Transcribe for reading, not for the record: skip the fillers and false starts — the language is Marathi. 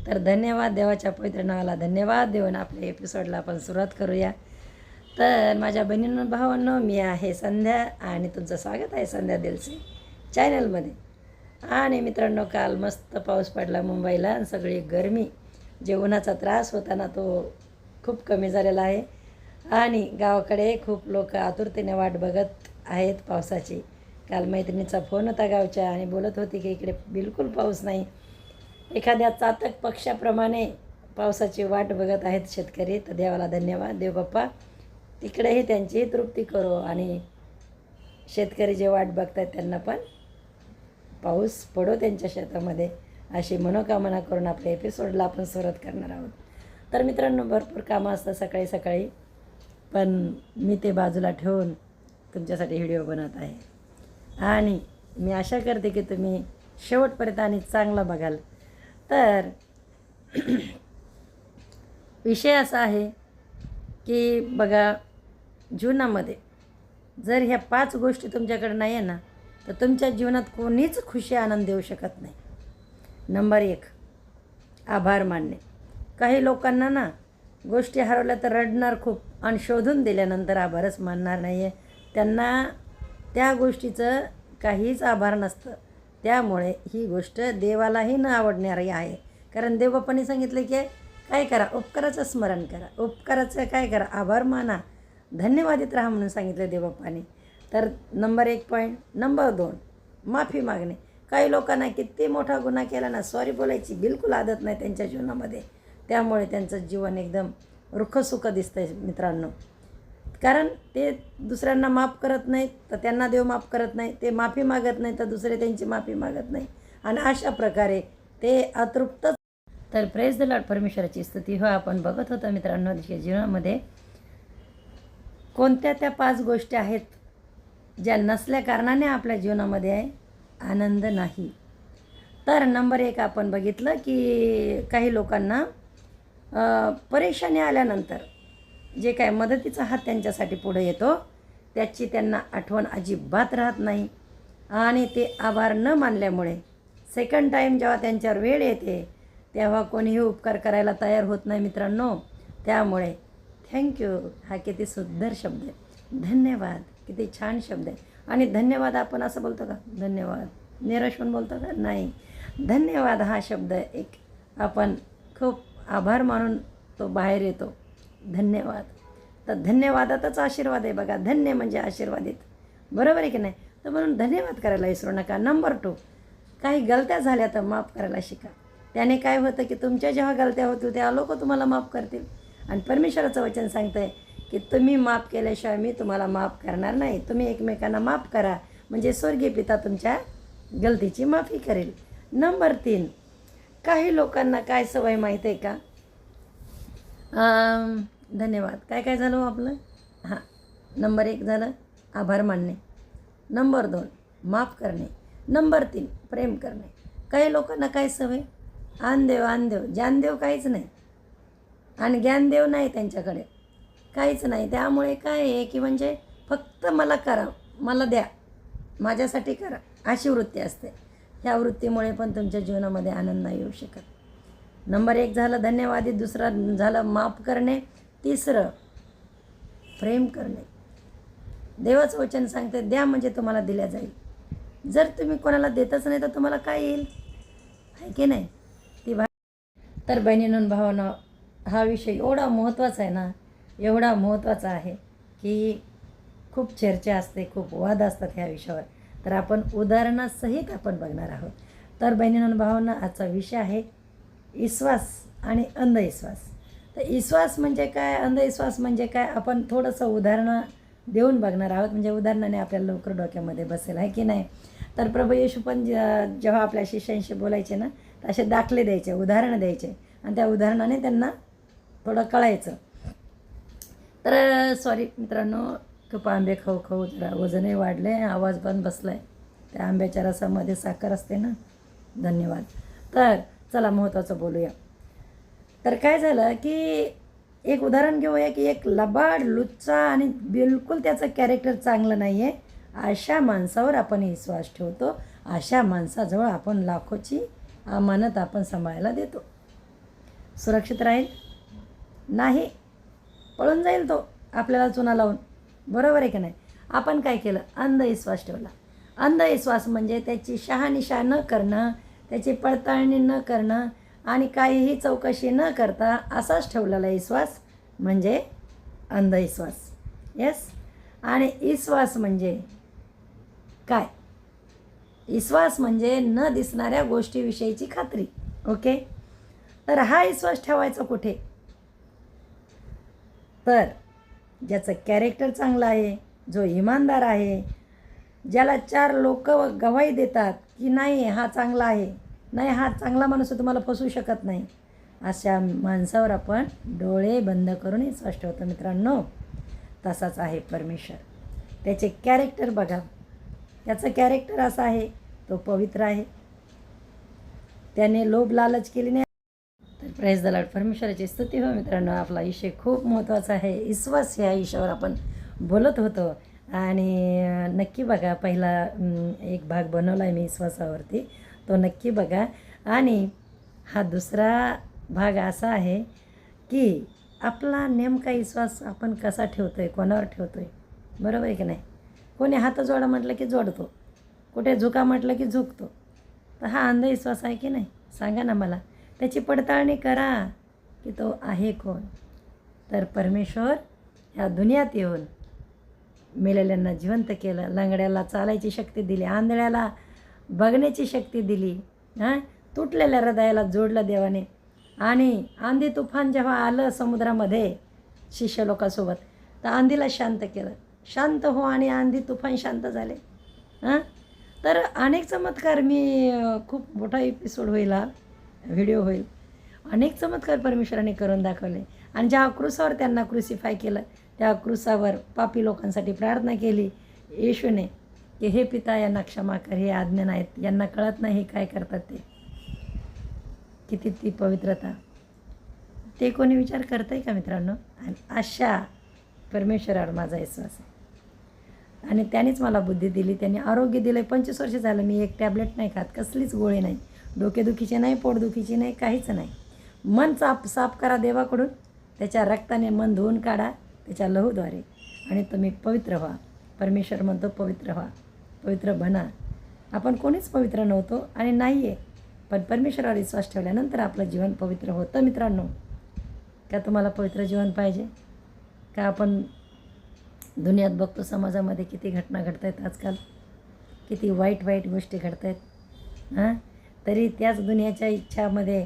तर धन्यवाद, देवाच्या पवित्र नावाला धन्यवाद देऊन आपल्या एपिसोडला आपण सुरुवात करूया. तर माझ्या बहिणींनो भावांनो, मी आहे संध्या आणि तुमचं स्वागत आहे संध्या दिलसे चॅनलमध्ये. आणि मित्रांनो, काल मस्त पाऊस पडला मुंबईला आणि सगळी गरमी, जे उन्हाचा त्रास होता ना तो खूप कमी झालेला आहे. आणि गावाकडे खूप लोक आतुरतेने वाट बघत आहेत पावसाची. काल मैत्रिणीचा फोन होता गावच्या आणि बोलत होती की इकडे बिलकुल पाऊस नाही. एखाद्या चातक पक्षाप्रमाणे पावसाची वाट बघत आहेत शेतकरी. तर देवाला धन्यवाद, देव बाप्पा तिकडेही त्यांची तृप्ती करो आणि शेतकरी जे वाट बघत आहेत त्यांना पण पाऊस पडो त्यांच्या शेतामध्ये, अशी मनोकामना करून आपल्या एपिसोडला आपण सुरुवात करणार आहोत. तर मित्रांनो, भरपूर कामं असतात सकाळी सकाळी, पण मी ते बाजूला ठेवून तुमच्यासाठी व्हिडिओ बनवत आहे. आणि मी आशा करते की तुम्ही शेवटपर्यंत आणि चांगला बघाल. तर विषय असा आहे की बघा, जीवनामध्ये जर ह्या 5 गोष्टी तुमच्याकडे नाही आहे ना, तर तुमच्या जीवनात कोणीच खुशी आनंद देऊ शकत नाही. नंबर 1, आभार मानणे. काही लोकांना ना गोष्टी हरवल्या तर रडणार खूप आणि शोधून दिल्यानंतर आभारच मानणार नाही आहे. त्यांना त्या गोष्टीचं काहीच आभार नसतं. त्यामुळे ही गोष्ट देवालाही न आवडणारी आहे. कारण देवबापांनी सांगितलं की काय करा, उपकाराचं स्मरण करा, उपकाराचं काय करा, आभार माना, धन्यवादित राहा म्हणून सांगितलं देवबापांनी. तर नंबर 1 पॉईंट. नंबर 2, माफी मागणे. काही लोकांना किती मोठा गुन्हा केला ना, सॉरी बोलायची बिलकुल आदत नाही त्यांच्या जीवनामध्ये. त्यामुळे त्यांचं जीवन एकदम रुखसुखं दिसतं आहे मित्रांनो. कारण ते दुसऱ्यांना माफ करत नाहीत तर त्यांना देव माफ करत नाही, ते माफी मागत नाही तर दुसरे त्यांची माफी मागत नाही, आणि अशा प्रकारे ते अतृप्त. तर प्रेज द लॉर्ड, परमेश्वराची स्तुती हो. आपण बघत होतो मित्रांनो, जीवनामध्ये कोणत्या त्या 5 गोष्टी आहेत ज्या नसल्या कारणाने आपल्या जीवनामध्ये आनंद नाही. तर नंबर 1 आपण बघितलं की काही लोकांना परेशानी आल्यानंतर जे काय मदतीचा हात त्यांच्यासाठी पुढे येतो त्याची त्यांना आठवण अजिबात राहत नाही. आणि ते आभार न मानल्यामुळे सेकंड टाईम जेव्हा त्यांच्यावर वेळ येते तेव्हा कोणीही उपकार करायला तयार होत नाही मित्रांनो. त्यामुळे थँक्यू हा किती सुंदर शब्द आहे. धन्यवाद किती छान शब्द आहे. आणि धन्यवाद आपण असं बोलतो का, धन्यवाद निराश बोलतो का, नाही. धन्यवाद हा शब्द एक आपण खूप आभार मानून तो बाहेर येतो. धन्यवाद. तर धन्यवादातच आशीर्वाद आहे बघा. धन्य म्हणजे आशीर्वादित, बरोबर आहे की नाही. तर म्हणून धन्यवाद करायला विसरू नका. नंबर 2, काही गलत्या झाल्या तर माफ करायला शिका. त्याने काय होतं की तुमच्या जेव्हा गलत्या होतील तेव्हा लोक तुम्हाला माफ करतील. आणि परमेश्वराचं वचन सांगतं आहे की तुम्ही माफ केल्याशिवाय मी तुम्हाला माफ करणार नाही. तुम्ही एकमेकांना माफ करा म्हणजे स्वर्गीय पिता तुमच्या गलतीची माफी करेल. नंबर 3, काही लोकांना काय सवय माहीत आहे का, धन्यवाद काय काय झालं आपलं. हां, नंबर 1 झालं आभार मानणे. नंबर 2, माफ करणे. नंबर 3, प्रेम करणे. काही लोकांना काय सवय, आनदेव जानदेव काहीच नाही आणि ज्ञानदेव नाही त्यांच्याकडे, काहीच नाही. त्यामुळे काय आहे की म्हणजे फक्त मला करा, मला द्या, माझ्यासाठी करा, अशी वृत्ती असते. ह्या वृत्तीमुळे पण तुमच्या जीवनामध्ये आनंद नाही येऊ शकत. नंबर 1 झालं धन्यवादी, दुसरं झालं माफ करणे, तिसरं प्रेम करणे. देवाचं वचन सांगते द्या म्हणजे तुम्हाला दिल्या जाईल. जर तुम्ही कोणाला देतच नाही तर तुम्हाला काय येईल, आहे की नाही. तर बहिणींनो भावांनो, हा विषय एवढा महत्त्वाचा आहे ना, एवढा महत्त्वाचा आहे की खूप चर्चा असते, खूप वाद असतात ह्या विषयावर. तर आपण उदाहरणासहित आपण बघणार आहोत. तर बहिणींनो भावांनो, आजचा विषय आहे विश्वास आणि अंधविश्वास. तर विश्वास म्हणजे काय, अंधविश्वास म्हणजे काय, आपण थोडंसं उदाहरणं देऊन बघणार आहोत. म्हणजे उदाहरणाने आपल्याला लवकर डोक्यामध्ये बसेल, आहे की नाही. तर प्रभू येशू पण जेव्हा आपल्या शिष्यांशी बोलायचे ना, तर असे दाखले द्यायचे, उदाहरणं द्यायचे, आणि त्या उदाहरणाने त्यांना थोडं कळायचं. तर सॉरी मित्रांनो, खूप आंबे खाऊ खाऊ जरा वजनही वाढलं आहे, आवाज पण बसला आहे. त्या आंब्याच्या रसामध्ये साखर असते ना. धन्यवाद. तर चला महत्त्वाचं बोलूया. तर काय झालं की एक उदाहरण घेऊया की एक लबाड, लुच्चा आणि बिलकुल त्याचं कॅरेक्टर चांगलं नाही आहे, अशा माणसावर आपण विश्वास ठेवतो. अशा माणसाजवळ आपण लाखोची अमानत आपण सांभाळायला देतो. सुरक्षित राहील? नाही, पळून जाईल तो आपल्याला चुना लावून. बरोबर आहे की नाही? आपण काय केलं? अंधविश्वास ठेवला. अंधविश्वास म्हणजे त्याची शहानिशा न करणं, त्याची पडताळणी न करणं आणि काहीही चौकशी न करता असाच ठेवलेला विश्वास म्हणजे अंधविश्वास. येस. आणि विश्वास म्हणजे काय? विश्वास म्हणजे न दिसणाऱ्या गोष्टीविषयीची खात्री. ओके. तर हा विश्वास ठेवायचा कुठे? तर ज्याचं कॅरेक्टर चांगलं आहे, जो इमानदार आहे, ज्याला 4 लोक गवाही देतात की नाही हा चांगला आहे, नाही हा चांगला माणूस तुम्हाला फसवू शकत नाही, अशा माणसावर आपण डोळे बंद करून विश्वास ठेवतो. मित्रांनो, तसाच आहे परमेश्वर. त्याचे कॅरेक्टर बघा. त्याचं कॅरेक्टर असं आहे, तो पवित्र आहे, त्याने लोभ लालच केली नाही. तर प्रेज द लॉर्ड. परमेश्वराची स्तुती हो. मित्रांनो, आपला विषय खूप महत्त्वाचा आहे. विश्वास ह्या विषयावर आपण बोलत होतो आणि नक्की बघा. पहिला एक भाग बनवला आहे मी विश्वासावरती, तो नक्की बघा. आणि हा दुसरा भाग असा आहे की आपला नेमका विश्वास आपण कसा ठेवतो आहे, कोणावर ठेवतो आहे. बरोबर आहे की नाही? कोणी हात जोडा म्हटलं की जोडतो, कुठे झुका म्हटलं की झुकतो. तर हा अंधविश्वास आहे की नाही? सांगा ना मला. त्याची पडताळणी करा की तो आहे कोण. तर परमेश्वर ह्या दुनियात येऊन मेलेल्यांना जिवंत केलं, लंगड्याला चालायची शक्ती दिली, आंधळ्याला बघण्याची शक्ती दिली, तुटलेल्या हृदयाला जोडलं देवाने. आणि आंधी तुफान जेव्हा आलं समुद्रामध्ये शिष्य लोकांसोबत, तर आंधीला शांत केलं. शांत हो आणि आंधी तुफान शांत झाले. तर अनेक चमत्कार, मी खूप मोठा एपिसोड होईल, हा व्हिडिओ होईल. अनेक चमत्कार परमेश्वराने करून दाखवले. आणि ज्या क्रूसावर त्यांना क्रुसिफाय केलं, त्या क्रूसावर पापी लोकांसाठी प्रार्थना केली येशूने की हे पिता, यांना क्षमा कर, हे अज्ञान आहेत, यांना कळत नाही हे काय करतात ते. किती ती पवित्रता, ते कोणी विचार करतं आहे का मित्रांनो? आणि अशा परमेश्वरावर माझा विश्वास आहे. आणि त्यानेच मला बुद्धी दिली, त्याने आरोग्य दिलं. 25 वर्ष झालं मी एक टॅबलेट नाही खात, कसलीच गोळी नाही, डोकेदुखीची नाही, पोटदुखीची नाही, काहीच नाही. मन साफ करा देवाकडून, त्याच्या रक्ताने मन धुवून काढा, त्याच्या लहूद्वारे, आणि तुम्ही पवित्र व्हा. परमेश्वर म्हणतो पवित्र व्हा, पवित्र बना. आपण कोणीच पवित्र नव्हतो आणि नाही आहे, पण परमेश्वरावर विश्वास ठेवल्यानंतर आपलं जीवन पवित्र होतं. मित्रांनो, का तुम्हाला पवित्र जीवन पाहिजे का? आपण दुनियात बघतो समाजामध्ये किती घटना घडत आहेत आजकाल, किती वाईट वाईट गोष्टी घडत आहेत. तरी त्याच दुनियाच्या इच्छामध्ये